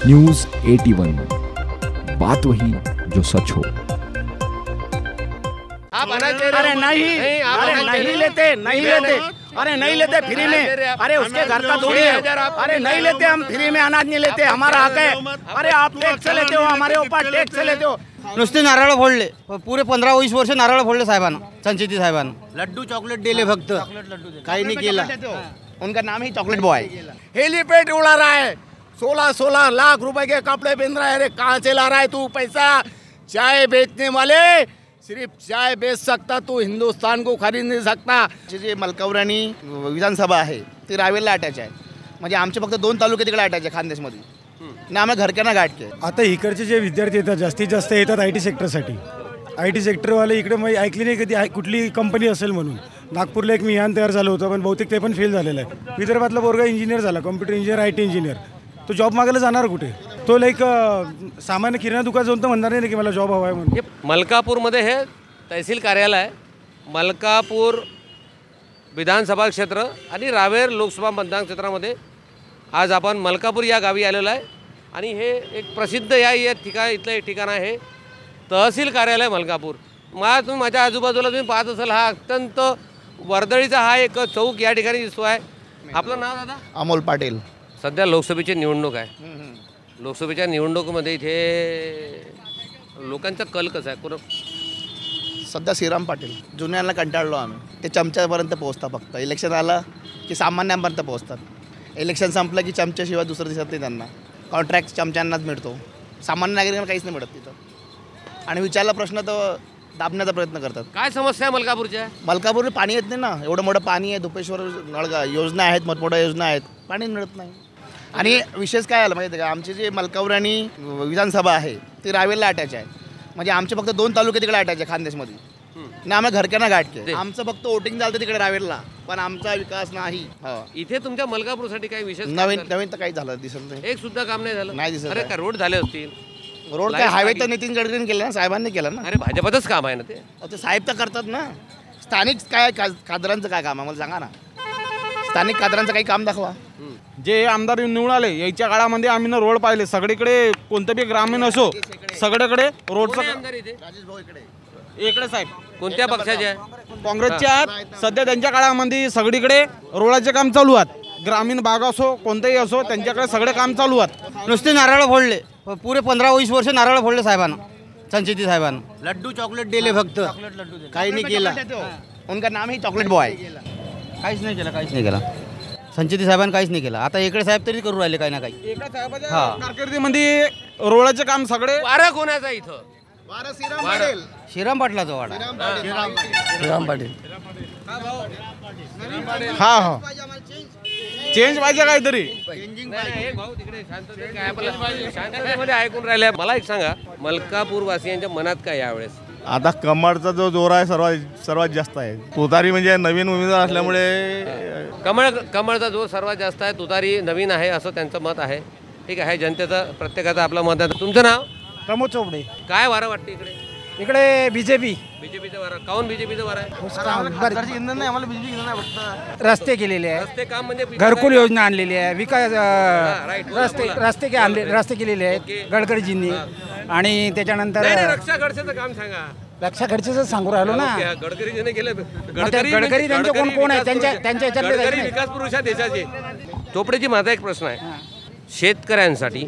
News 81, बात वही जो सच हो। अरे नहीं लेते अरे नहीं लेते फ्री में। अरे उसके घर का थोड़ी है। अरे नहीं लेते, हम फ्री में अनाज नहीं लेते, हमारा हक है। अरे आप टैक्स लेते हो, हमारे ऊपर टैक्स लेते हो। नुसते नारळ फोडले, पुरे 15-20 वर्ष नारळ फोडले साहेबांना, संचिती साहेबांना। लड्डू चॉकलेट दिले फक्त, काही नहीं केला। उनका नाम ही चॉकलेट बॉय। हेलीपैड उड़ा रहा है, 16-16 लाख रुपए के कपड़े पहन रहा है। अरे कहाँ से ला रहा है तू पैसा? चाय बेचने वाले सिर्फ चाय बेच सकता, तू हिंदुस्तान को खरीद नहीं सकता। जे मलकापुरानी विधानसभा आहे ती रावेरला अटॅच आहे, म्हणजे आमचे फक्त 2 तालुके तिकडे अटॅच आहे खानदेशमध्ये, ना आम्ही घरक्यांना गाठ के। आता इकडचे जे विद्यार्थी येतात जास्तीत जास्त येतात IT सेक्टरसाठी। IT सेक्टरवाले इकडे मग ऐकली नाही कधी कुठली कंपनी असेल म्हणून। नागपूरला एक मिहान तयार झालं होतं, पण बहुतेक ते पण फेल झालेलं आहे। विदर्भातला पोरगा इंजिनियर झाला, कॉम्प्युटर इंजिनियर, IT इंजिनियर, तो जॉब मागायला जाणार कुठे? तो लाईक सामान्य किराणा दुकान जाऊन तर म्हणणार नाही की मला जॉब हवा आहे म्हणून। मलकापूरमध्ये हे तहसील कार्यालय आहे। मलकापूर विधानसभा क्षेत्र आणि रावेर लोकसभा मतदान क्षेत्रामध्ये आज आपण मलकापूर या गावी आलेलो आहे आणि हे एक प्रसिद्ध इथलं एक ठिकाण आहे तहसील कार्यालय मलकापूर। तुम्ही माझ्या आजूबाजूला तुम्ही पाहत असाल, हा अत्यंत वर्दळीचा हा एक चौक या ठिकाणी दिसतो आहे। आपलं नाव दादा? अमोल पाटील। सध्या लोकसभेची निवडणूक आहे। लोकसभेच्या निवडणुकीमध्ये इथे लोकांचा कल कसा आहे? कोण सध्या श्रीराम पाटील। जुन्यांना कंटाळलो आम्ही, ते चमच्यापर्यंत पोहोचतात, फक्त इलेक्शन आलं की सामान्यांपर्यंत पोहोचतात। इलेक्शन संपलं की चमच्याशिवाय दुसरं दिसत नाही त्यांना। कॉन्ट्रॅक्ट चमच्यांनाच मिळतो, सामान्य नागरिकांना काहीच नाही मिळत तिथं। आणि विचारला प्रश्न तर दाबण्याचा प्रयत्न करतात। काय समस्या आहे मलकापूरच्या? मलकापूरला पाणी येत नाही ना, एवढं मोठं पाणी आहे। धुपेश्वर नळगा योजना आहेत, मोठमोठ्या योजना आहेत, पाणी मिळत नाही। आणि विशेष काय आलं माहिती आहे का, आमची जे मलकापुरानी विधानसभा आहे ती रावेरला अटॅच आहे, म्हणजे आमचे फक्त 2 तालुके तिकडे अटॅच आहे खानदेशमध्ये, ना आम्ही घरक्यांना गाठ के। आमचं फक्त वोटिंग झालं तिकडे रावेरला, पण आमचा विकास नाही। इथे तुमच्या मलकापूरसाठी काही विशेष नवीन तर काही झालं दिसत नाही, एक सुद्धा काम नाही झालं? नाही दिसत। अरे का रोड झाले असतील? रोड काय, हायवे तर नितीन गडकरींनी केलं ना, साहेबांनी केलं ना। अरे भाजपचंच काम आहे ना ते? ते साहेब तर करतात ना। स्थानिक काय खासदारांचं काय काम आहे मला सांगा ना, स्थानिक खासदारांचं काही काम दाखवा। जे आमदार निवडून आले याच्या काळामध्ये आम्ही ना रोड पाहिले सगळीकडे, कोणतं बी ग्रामीण असो सगळीकडे रोडचं। राजेश भाऊ इकडे साहेब कोणत्या पक्षाचे आहे? काँग्रेसचे आहेत। सध्या त्यांच्या काळामध्ये सगळीकडे रोडाचे काम चालू आहेत, ग्रामीण भाग असो कोणतेही असो त्यांच्याकडे सगळे काम चालू आहेत। नुसते नारळ फोडले, पुरे 15-20 वर्ष नारळ फोडले साहेबांना, संचिती साहेबांना। लड्डू चॉकलेट दिले फक्त, काही नाही केला। उनका नाम ही चॉकलेट बॉय। काहीच नाही केला संचिती साहेबांनी, काहीच नाही केलं। आता इकडे साहेब तरी करू राहिले काही ना काही। एका साहेबाच्या कारकिर्दीमध्ये रोडाचे काम सगळे। वारा कोणाचा इथं? श्रीराम पाटलाचा वाडा। श्रीराम पाटील। हा चेंज पाहिजे काहीतरी। शांततेमध्ये ऐकून राहिले। मला एक सांगा, मलकापूर वासियांच्या मनात काय यावेळेस? आता कमळचा जो जोर आहे सर्वात जास्त आहे। तुतारी म्हणजे नवीन उमेदवार असल्यामुळे कमळचा जोर सर्वात जास्त आहे, तुतारी नवीन आहे असं त्यांचं मत आहे। ठीक आहे, जनतेचं प्रत्येकाचं आपलं मत आहे। तुमचं नाव? प्रमोद चोपडे। काय वारं वाटतं इकडे? इकडे बीजेपीचं वारं। काऊन बीजेपीचं वारं आहे? रस्ते केलेले आहे, रस्ते काम म्हणजे घरकुल योजना आणलेली आहे, विकास right, रस्ते केलेले आहेत गडकरीजींनी। आणि त्याच्यानंतर रक्षा खडसेचं काम सांगा। रक्षा खर्चच सांगू राहिलो ना, गडकरीजीने केलं। गडकरी त्यांचे कोण आहे? त्यांच्या गडकरी विकास पुरुष आहे देशाचे। चोपडेजी, माझा एक प्रश्न आहे, शेतकऱ्यांसाठी,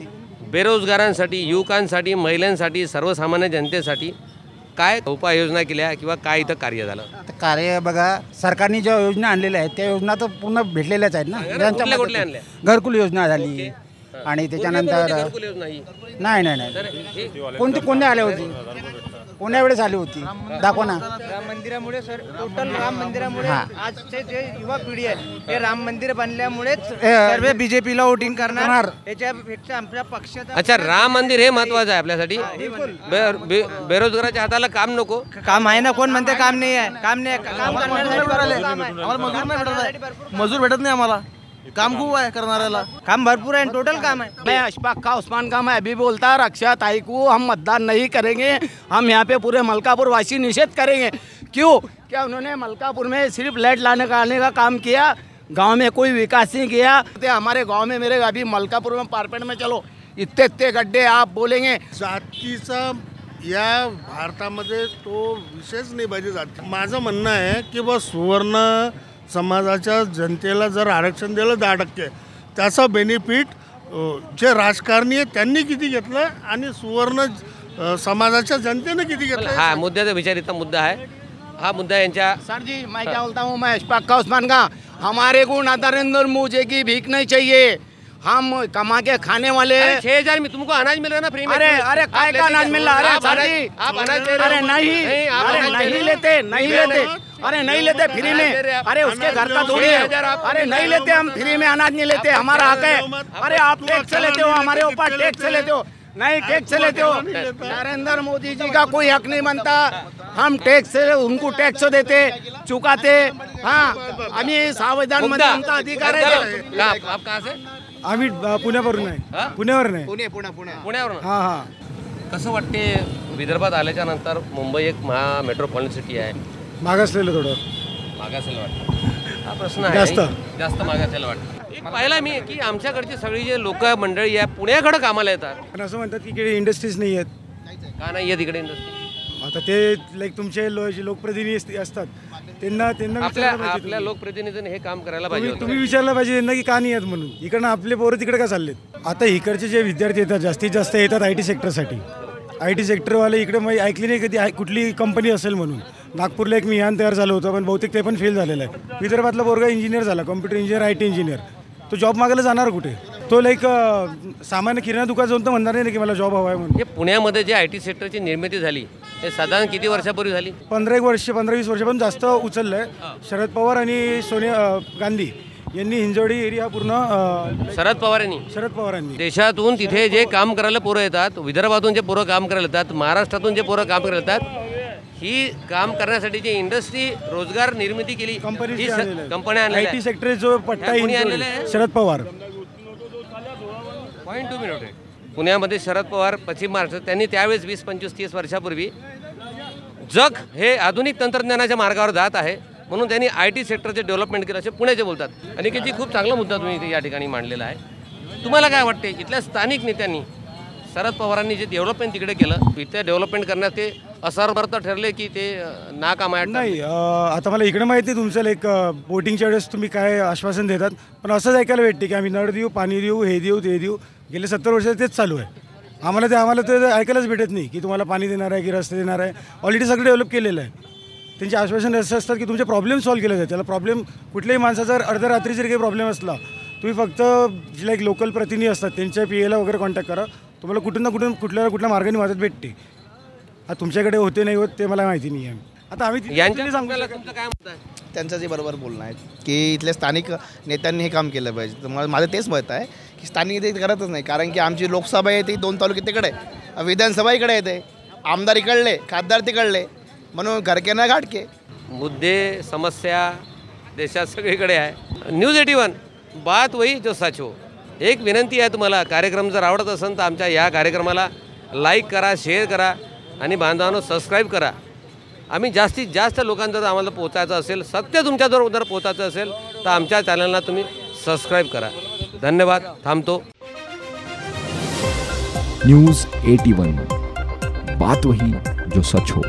बेरोजगारांसाठी, युवकांसाठी, महिलांसाठी, सर्वसामान्य जनतेसाठी काय उपाययोजना केल्या किंवा काय इथं कार्य झालं? कार्य बघा, सरकारने ज्या योजना आणलेल्या आहेत त्या योजना तर पूर्ण भेटलेल्याच आहेत ना। कुठल्या आणल्या? घरकुल योजना झाली आणि त्याच्यानंतर घरकुल योजना ही नाही कोणत्या आल्या होती? कोण्या वेळेस आली होती? दाखवा ना। राम मंदिरामुळे सर, टोटल राम मंदिरामुळे आजचे जे युवा पिढी आहे ते राम मंदिर बनल्यामुळेच सर्व बीजेपीला वोटिंग करणार। याच्यापेक्षा आमच्या पक्षाचा अच्छा, राम मंदिर हे महत्वाचं आहे आपल्यासाठी। बेरोजगाराच्या हाताला काम नको? काम आहे ना, कोण म्हणते काम नाही आहे? काम नाही, काम मजूर भेटत नाही आम्हाला, काम खूप आहे करणाऱ्याला, काम भरपूर आहे, टोटल काम है। मैं अशफाक खा उस्मान का मैं अभी बोलता, रक्षा ताई को हम मतदान नहीं करेंगे। हम यहाँ पे पूरे मलकापुर वासी निषेध करेंगे। क्यों? क्या उन्होंने मलकापुर में सिर्फ लाइट लाने का काम किया, गांव में कोई विकास नहीं किया। हमारे गांव में, मेरे अभी मलकापुर में पारपेट में चलो, इतने गड्ढे आप बोलेंगे। जातीचा या भारतामध्ये तो विषयच नाही पाहिजे जाती. माझं म्हणणं आहे की बस सुवर्ण समाजाच्या जनतेला जर आरक्षण दिलं 10%, त्याचा बेनिफिट जे राजकारणी आहेत त्यांनी किती घेतलं आणि सुवर्ण समाजाच्या जनतेने किती घेतलं. हा मुद्द्याचा विचारित मुद्दा आहे. हा मुद्दा यांच्या सर जी मैं क्या बोलता हूँ, मैं अशफाक का उस्मान का, हमारे को नरेंद्र मोदी की भीख नहीं चाहिए, हम कमा के खाने वाले। 6000 में तुमको अनाज मिल रहा है ना फ्री में? अरे काय का अनाज मिल रहा है? अरे सर जी आप अनाज दे रहे अरे हो? नहीं, अरे नहीं लेते, नहीं लेते, अरे नहीं लेते फ्री में। अरे उसके घर का थोड़ी है। अरे नहीं लेते, हम फ्री में अनाज नहीं लेते, हमारा हक है। अरे आप टैक्स लेते हो, हमारे ऊपर टैक्स लेते हो, नहीं टैक्स लेते हो। नरेंद्र मोदी जी का कोई हक नहीं बनता, हम टैक्स उनको टैक्स देते, चुकाते। हाँ, आम्ही संविधान मध्ये आमचा अधिकार आहे। आप कहाँ से? आम्ही पुण्यावरून आहे. पुण्यावर नाही, पुण्यावरून. हां हां. कसं वाटते विदर्भात आल्याच्या नंतर मुंबई एक महा मेट्रोपॉलिटन सिटी आहे, मागासलेलं थोडं मागासलेलं वाटतं? हा प्रश्न आहे. जास्त मागासलेलं वाटतं. एक पाहिला मी की आमच्याकडची सगळी जे लोक मंडळी आहे पुण्याकडे कामाला येतात. पण असं म्हणतात की इकडे इंडस्ट्रीज नाही आहेत. का नाही आहे तिकडे इंडस्ट्री? आता ते लाईक तुमचे जे लोकप्रतिनिधी असतात त्यांना आपल्या लोकप्रतिनिधीने हे काम करायला पाहिजे होतं. तुम्ही विचारलं पाहिजे त्यांना की का नाही आहेत म्हणून. इकडनं आपले पोरं तिकडे का चाललेत. आता इकडचे जे विद्यार्थी येतात जास्तीत जास्त येतात IT सेक्टरसाठी. IT सेक्टरवाले इकडे मग ऐकली नाही कधी कुठली कंपनी असेल म्हणून. नागपूरला एक मिहान तयार झालं होतं पण बहुतेक ते पण फेल झालेलं आहे. विदर्भातला पोरगा इंजिनियर झाला, कॉम्प्युटर इंजिनियर, IT इंजिनियर. तो जॉब मागायला जाणार कुठे. तो लाईक सामान्य किराणा दुकान जाऊन तर म्हणणार नाही की मला जॉब हवा आहे म्हणून. हे पुण्यामध्ये जे IT सेक्टरची निर्मिती झाली ते साधारण किती वर्षापूर्वी झाली? 15-20 वर्ष पण जास्त उचललं आहे. शरद पवार आणि सोनिया गांधी यांनी हिंजवडी एरिया पूर्ण शरद पवारांनी देशातून तिथे जे काम करायला पोरं येतात, विदर्भातून जे पोरं काम करायला येतात, महाराष्ट्रातून जे पोरं काम करायला येतात, ही काम करण्यासाठी जी इंडस्ट्री रोजगार निर्मिती केली कंपन्या आणल्या. IT सेक्टर जो पट्टा Sharad Pawar. Point to be noted. पुण्यामध्ये शरद पवार पश्चिम महाराष्ट्र त्यांनी त्यावेळेस 20, 25, 30 वर्षापूर्वी जग हे आधुनिक तंत्रज्ञानाच्या मार्गावर जात आहे म्हणून त्यांनी IT सेक्टरचे डेव्हलपमेंट केलं असे पुण्याचे बोलतात. आणि किती खूप चांगला मुद्दा तुम्ही इथे या ठिकाणी मांडलेला आहे. तुम्हाला काय वाटते इथल्या स्थानिक नेत्यांनी शरद पवारांनी जे डेव्हलपमेंट तिकडे केलं, इथे डेव्हलपमेंट करण्यात ते असमर्थ ठरले की ते नाकामायट? नाही, आता मला इकडे माहिती आहे तुमचं लाईक बोटिंगच्या वेळेस तुम्ही काय आश्वासन देतात, पण असंच ऐकायला भेटते की आम्ही नळ देऊ, पाणी देऊ, हे देऊ, ते देऊ. गेले 70 वर्ष तेच चालू आहे. आम्हाला ते ऐकायलाच भेटत नाही की तुम्हाला पाणी देणार आहे की रस्ते देणार आहे. ऑलरेडी सगळं डेव्हलप केलेलं आहे. त्यांचे आश्वासन असं असतात की तुमचे प्रॉब्लेम सॉल्व्ह केले जातात. त्याला प्रॉब्लेम कुठल्याही माणसाचा अर्ध्या रात्री जरी काही प्रॉब्लेम असला तुम्ही फक्त जे लाईक लोकल प्रतिनिधी असतात त्यांच्या PA वगैरे कॉन्टॅक्ट करा, तुम्हाला कुठून ना कुठल्या मार्गाने मदत भेटते. आता तुमच्याकडे होते नाही होत ते मला माहिती नाही आहे. आता आम्ही यांच्या सांगायला तुमचं काय मत आहे? त्यांचं जे बरोबर बोलणं आहे की इथल्या स्थानिक नेत्यांनी हे काम केलं पाहिजे. तर माझं तेच मत आहे की स्थानिक नेते करतच नाही. कारण की आमची लोकसभा आहे ती 2 तालुके तिकडे, विधानसभा इकडे येते, आमदार इकडले, खासदार तिकडले, म्हणून घरके ना घाटके. मुद्दे समस्या देशात सगळीकडे आहे. न्यूज 81 बात वही जो सच हो. एक विनंती आहे तुम्हाला, कार्यक्रम जर आवडत असेल तर आमच्या या कार्यक्रमाला लाईक करा, शेअर करा आणि बांधवांनो सबस्क्राईब करा. आम्ही जास्तीत जास्त लोकांचं जर आम्हाला पोहोचायचं असेल, सत्य तुमच्याजवळ जर पोहोचायचं असेल तर आमच्या चॅनलला तुम्ही सबस्क्राईब करा. धन्यवाद. थांबतो. न्यूज 81 बात वही जो सच हो.